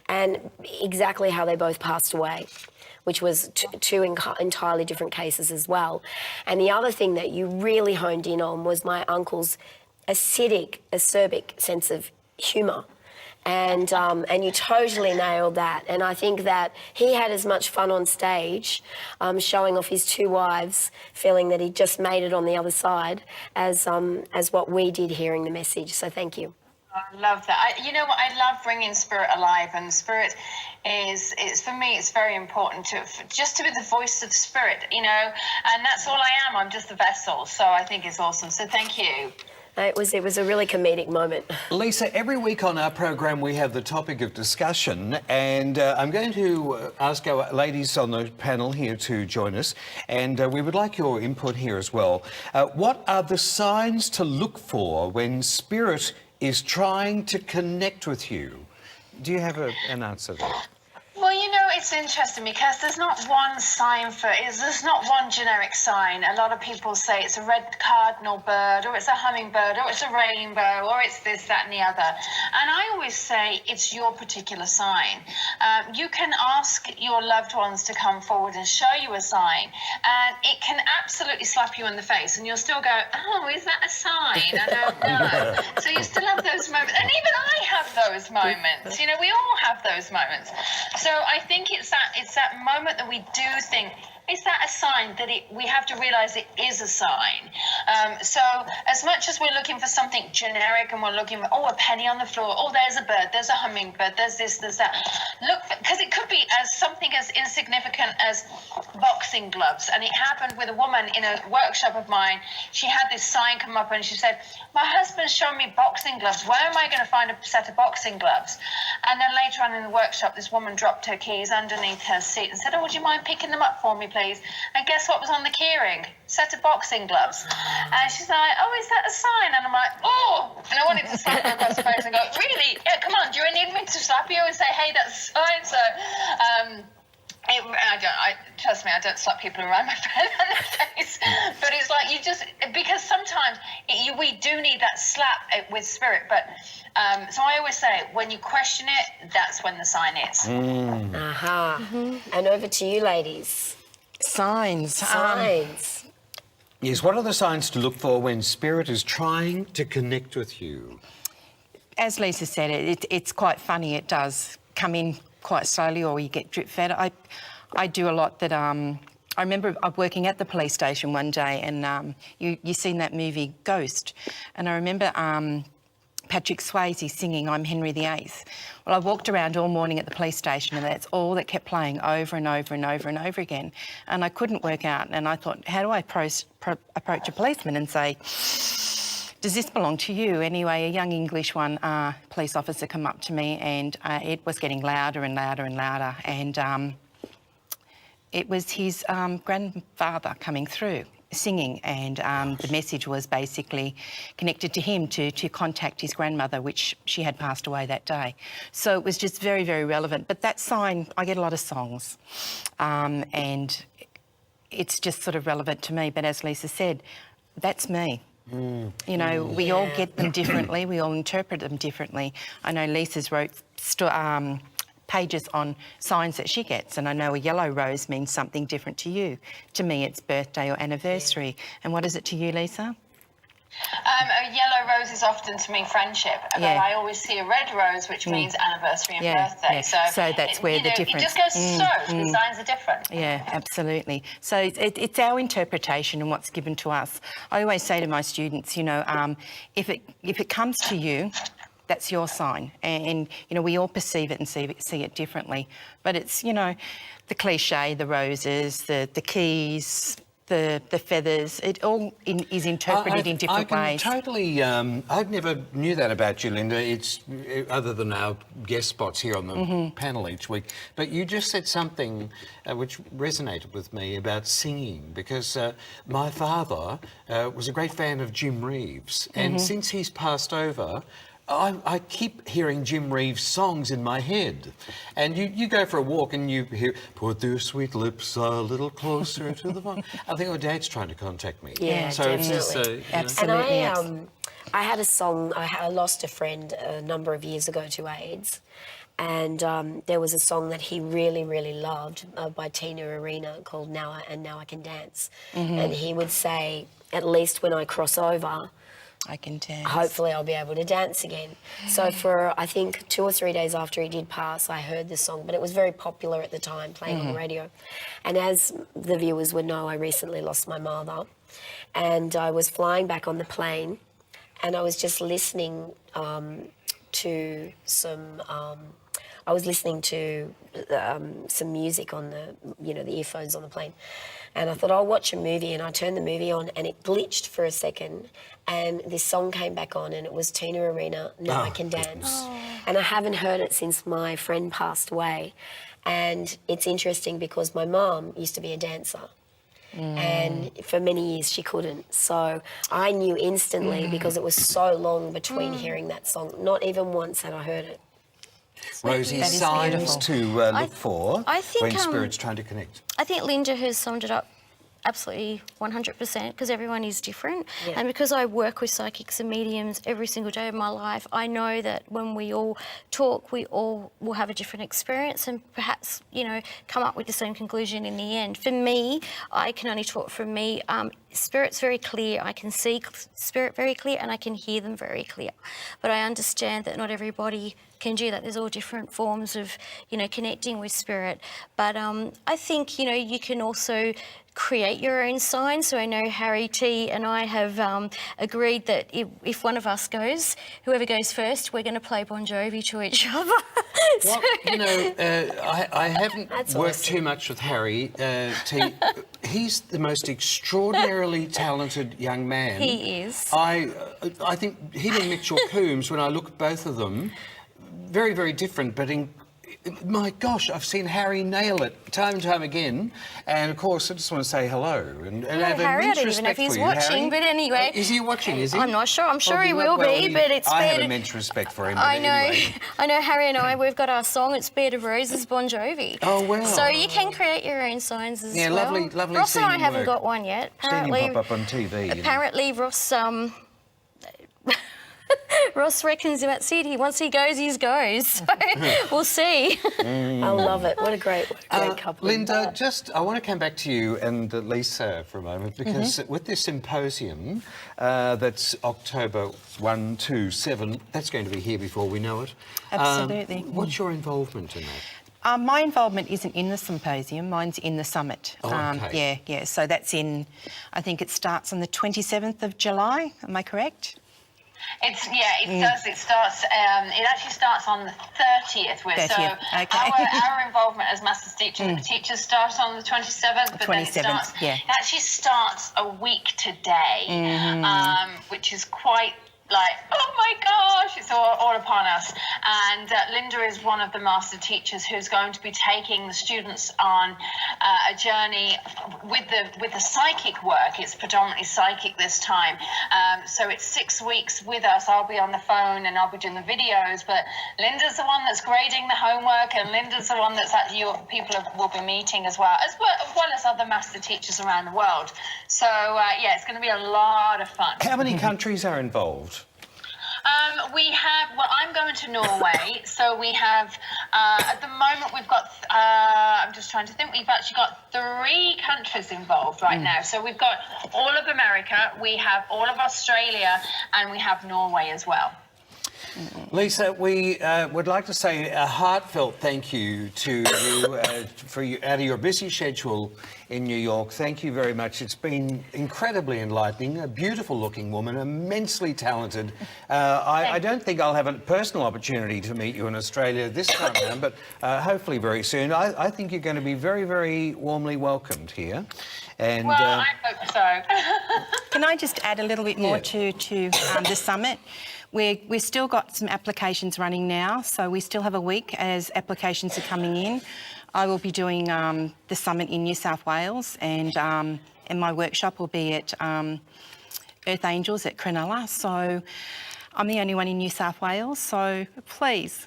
and exactly how they both passed away, which was two entirely different cases as well. And the other thing that you really honed in on was my uncle's acerbic sense of humour. And you totally nailed that. And I think that he had as much fun on stage, showing off his 2 wives, feeling that he just made it on the other side, as what we did hearing the message. So thank you. I love that. You know what? I love bringing spirit alive, and spirit it's for me. It's very important just to be the voice of spirit, you know. And that's all I am. I'm just a vessel. So I think it's awesome. So thank you. It was a really comedic moment. Lisa, every week on our program we have the topic of discussion, and I'm going to ask our ladies on the panel here to join us, and we would like your input here as well. What are the signs to look for when spirit is trying to connect with you? Do you have an answer there? Well, you know, it's interesting because there's not one sign there's not one generic sign. A lot of people say it's a red cardinal bird, or it's a hummingbird, or it's a rainbow, or it's this, that, and the other. And I always say it's your particular sign. You can ask your loved ones to come forward and show you a sign, and it can absolutely slap you in the face, and you'll still go, oh, is that a sign? I don't know. So you still have those moments. And even I have those moments. You know, we all have those moments. So I think it's that moment that we do think, is that a sign that we have to realise it is a sign? So as much as we're looking for something generic and we're looking for, a penny on the floor, there's a bird, there's a hummingbird, there's this, there's that. Look, because it could be as something as insignificant as boxing gloves. And it happened with a woman in a workshop of mine. She had this sign come up and she said, my husband's shown me boxing gloves. Where am I going to find a set of boxing gloves? And then later on in the workshop, this woman dropped her keys underneath her seat and said, would you mind picking them up for me, please? And guess what was on the keyring? Set of boxing gloves. And she's like, is that a sign? And I'm like, and I wanted to slap her across the face and go, really? Yeah, come on, do you need me to slap you and say, hey, that's a sign? So trust me, I don't slap people around my face on the face. But it's like because sometimes we do need that slap with spirit. But so I always say, when you question it, that's when the sign is. And over to you, ladies. Signs. Yes, what are the signs to look for when spirit is trying to connect with you? As Lisa said, it's quite funny. It does come in quite slowly, or you get drip fed. I do a lot that I remember working at the police station one day, and you seen that movie Ghost, and I remember Patrick Swayze singing I'm Henry VIII. Well, I walked around all morning at the police station, and that's all that kept playing over and over and over and over again. And I couldn't work out, and I thought, how do I approach a policeman and say, does this belong to you? Anyway, a young English police officer come up to me, and it was getting louder and louder and louder, and it was his grandfather coming through singing, and the message was basically connected to him to contact his grandmother, which she had passed away that day. So it was just very, very relevant. But that sign, I get a lot of songs, and it's just sort of relevant to me. But as Lisa said, that's me. You know, we all get them differently. We all interpret them differently. I know Lisa's wrote pages on signs that she gets, and I know a yellow rose means something different to you. To me, it's birthday or anniversary. And what is it to you, Lisa? A yellow rose is often to me friendship, and then I always see a red rose, which means anniversary and birthday. So that's where the difference. It just goes the signs are different. Yeah, absolutely. So it's our interpretation and what's given to us. I always say to my students, you know, if it comes to you, that's your sign, and you know, we all perceive it and see it differently. But it's, you know, the cliche, the roses, the keys, the feathers, it all is interpreted in different ways. Totally, I never knew that about you, Linda. It's other than our guest spots here on the panel each week. But you just said something which resonated with me about singing, because my father was a great fan of Jim Reeves, and since he's passed over, I keep hearing Jim Reeves songs in my head. And you go for a walk and you hear, put their sweet lips a little closer to the phone. I think, Dad's trying to contact me. Yeah, so definitely. It's just, Absolutely. And I had a song, I lost a friend a number of years ago to AIDS. And there was a song that he really, really loved by Tina Arena called Now I Can Dance. And he would say, at least when I cross over, I can dance. hopefully I'll be able to dance again. So for, I think, 2 or 3 days after he did pass, I heard the song, but it was very popular at the time, playing on the radio. And as the viewers would know, I recently lost my mother, and I was flying back on the plane, and I was just listening to some... I was listening to some music on the earphones on the plane, and I thought I'll watch a movie, and I turned the movie on, and it glitched for a second, and this song came back on, and it was Tina Arena, Now I Can Dance. And I haven't heard it since my friend passed away. And it's interesting because my mum used to be a dancer. And for many years she couldn't. So I knew instantly because it was so long between hearing that song. Not even once had I heard it. Rosie, That is signs beautiful. to look for I think, when Spirit's trying to connect. I think Linda has summed it up absolutely 100% because everyone is different. Yeah. And because I work with psychics and mediums every single day of my life, I know that when we all talk, we all will have a different experience and perhaps, come up with the same conclusion in the end. For me, I can only talk from me. Spirit's very clear. I can see Spirit very clear and I can hear them very clear. But I understand that not everybody can do that. There's all different forms of, connecting with Spirit. But I think, you can also create your own sign. So I know Harry T and I have agreed that if one of us goes, whoever goes first, we're going to play Bon Jovi to each other. Well, I haven't worked too much with Harry T. He's the most extraordinarily talented young man. He is. I think him and Mitchell Coombs, when I look at both of them, very, very different, but my gosh, I've seen Harry nail it time and time again. And, of course, I just want to say hello. And have Harry, I immense don't even know if respect he's for you, watching, Harry. but anyway. Is he watching, is he? I'm not sure. I'm sure he Well, will be, but it's I have better... immense respect for him. But I know. Anyway. I know Harry and I, we've got our song, it's Bed of Roses, Bon Jovi. Oh, wow. So you can create your own signs as Yeah, well. lovely Ross and I seeing haven't work. got one yet. Seen him pop up on TV. Apparently Ross... Ross reckons that's it. Once he goes, he goes. So we'll see. I love it. What a great couple. Linda, I want to come back to you and Lisa for a moment because with this symposium that's October 1 to 7, that's going to be here before we know it. Absolutely. What's your involvement in that? My involvement isn't in the symposium, mine's in the summit. Oh, okay. Yeah. So that's I think it starts on the 27th of July, am I correct? It does. It starts. It actually starts on the 30th. Okay. Our involvement as Masters teachers starts on the 27th, but then it starts. Yeah. It actually starts a week today, which is quite. Oh my gosh, it's all upon us. And Linda is one of the master teachers who's going to be taking the students on a journey with the psychic work. It's predominantly psychic this time. So it's 6 weeks with us. I'll be on the phone and I'll be doing the videos, but Linda's the one that's grading the homework, and Linda's the one that's will be meeting as well as other master teachers around the world. So it's going to be a lot of fun. How many countries are involved? I'm going to Norway, so we have, at the moment we've got, I'm just trying to think, we've actually got 3 countries involved right now. So we've got all of America, we have all of Australia, and we have Norway as well. Lisa, we would like to say a heartfelt thank you to you out of your busy schedule in New York. Thank you very much. It's been incredibly enlightening. A beautiful-looking woman, immensely talented. I don't think I'll have a personal opportunity to meet you in Australia this time around, but hopefully very soon. I think you're going to be very, very warmly welcomed here. And, I hope so. Can I just add a little bit more to the summit? We've still got some applications running now, so we still have a week as applications are coming in. I will be doing the summit in New South Wales, and my workshop will be at Earth Angels at Cronulla. So I'm the only one in New South Wales, so please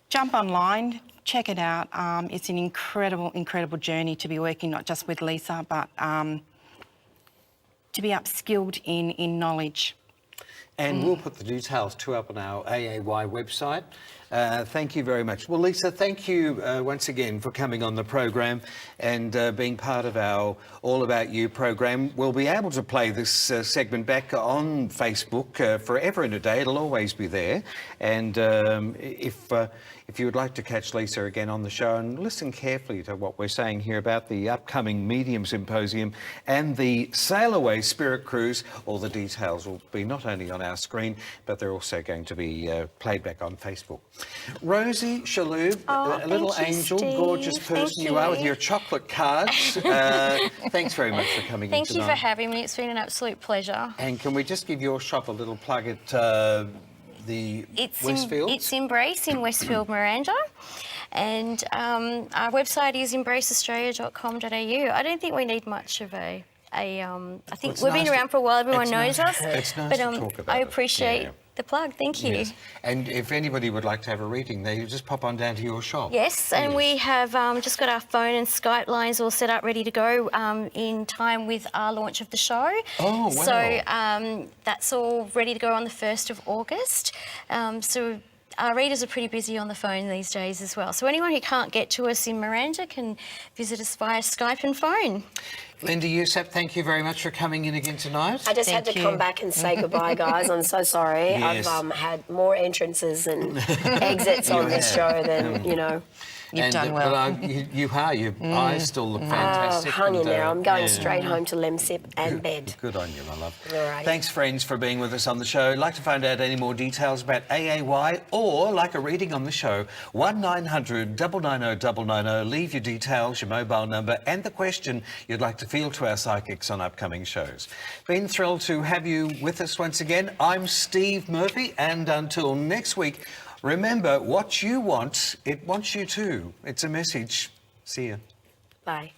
jump online, check it out. It's an incredible, incredible journey to be working not just with Lisa, but to be upskilled in knowledge. And we'll put the details too up on our AAY website. Thank you very much. Well, Lisa, thank you once again for coming on the program and being part of our All About You program. We'll be able to play this segment back on Facebook forever and a day. It'll always be there. And if you would like to catch Lisa again on the show and listen carefully to what we're saying here about the upcoming Medium Symposium and the Sail Away Spirit Cruise, all the details will be not only on our screen, but they're also going to be played back on Facebook. Rosie Shalhoub, a little thank you, angel, Steve. gorgeous person Thank you are with you. your chocolate cards. Thanks very much for coming in Thank you tonight. for having me. It's been an absolute pleasure. And can we just give your shop a little plug at the Westfield? It's Embrace in Westfield, Miranda. And our website is embraceaustralia.com.au. I don't think we need much of I think It's we've nice been around for a while, everyone it's knows nice- us. it's nice but to talk about I it. appreciate Yeah. the plug. Thank you. Yes. And if anybody would like to have a reading, they just pop on down to your shop. Yes, and we have just got our phone and Skype lines all set up, ready to go in time with our launch of the show. Oh, wow. So that's all ready to go on the 1st of August. So our readers are pretty busy on the phone these days as well. So anyone who can't get to us in Miranda can visit us via Skype and phone. Linda Usope, thank you very much for coming in again tonight. I just had to Thank come you. back and say goodbye, guys. I'm so sorry. Yes. I've had more entrances and exits on this show than, you know. You've done well. But you are. Your eyes still look fantastic. Hung in and, there. I'm going yeah. straight home to Lemsip and bed. Good on you, my love. Alrighty. Thanks, friends, for being with us on the show. Like to find out any more details about AAY or like a reading on the show, 1900 990 990. Leave your details, your mobile number, and the question you'd like to field to our psychics on upcoming shows. Been thrilled to have you with us once again. I'm Steve Murphy, and until next week, remember, what you want, it wants you too. It's a message. See ya. Bye.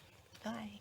Bye.